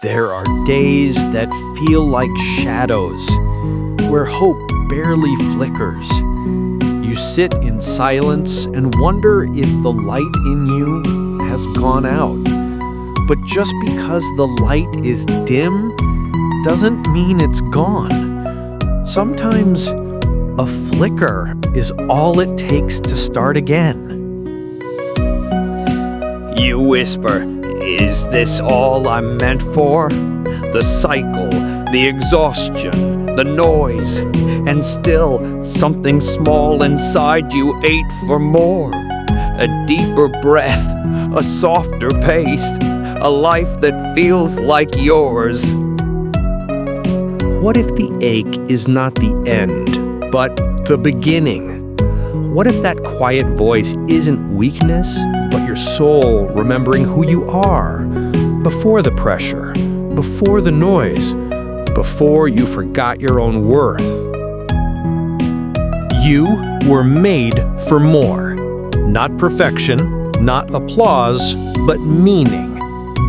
There are days that feel like shadows, where hope barely flickers. You sit in silence and wonder if the light in you has gone out. But just because the light is dim doesn't mean it's gone. Sometimes a flicker is all it takes to start again. You whisper, "Is this all I'm meant for?" The cycle, the exhaustion, the noise, and still something small inside you ate for more. A deeper breath, a softer pace, a life that feels like yours. What if the ache is not the end, but the beginning? What if that quiet voice isn't weakness, but your soul remembering who you are? Before the pressure, before the noise, before you forgot your own worth. You were made for more. Not perfection, not applause, but meaning,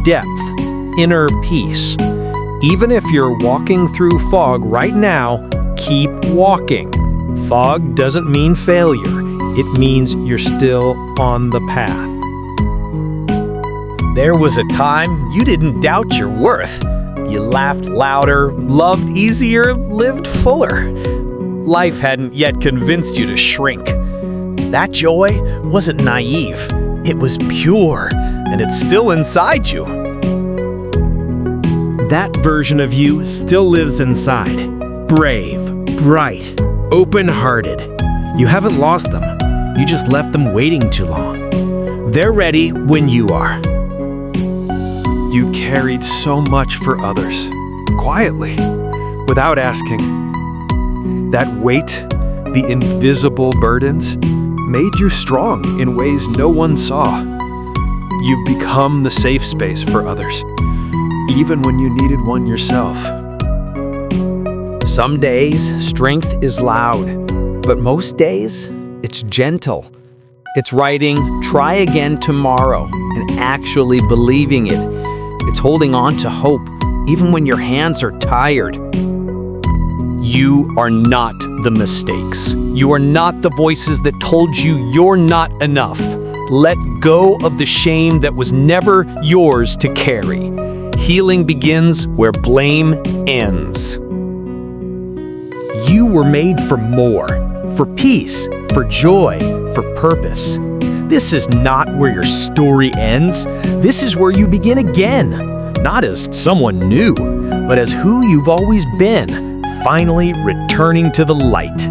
depth, inner peace. Even if you're walking through fog right now, keep walking. Fog doesn't mean failure. It means you're still on the path. There was a time you didn't doubt your worth. You laughed louder, loved easier, lived fuller. Life hadn't yet convinced you to shrink. That joy wasn't naive. It was pure, and it's still inside you. That version of you still lives inside. Brave, bright, open-hearted. You haven't lost them. You just left them waiting too long. They're ready when you are. You've carried so much for others, quietly, without asking. That weight, the invisible burdens, made you strong in ways no one saw. You've become the safe space for others, even when you needed one yourself. Some days, strength is loud, but most days, it's gentle. It's writing, "Try again tomorrow," and actually believing it. It's holding on to hope, even when your hands are tired. You are not the mistakes. You are not the voices that told you you're not enough. Let go of the shame that was never yours to carry. Healing begins where blame ends. You were made for more, for peace, for joy, for purpose. This is not where your story ends. This is where you begin again. Not as someone new, but as who you've always been, finally returning to the light.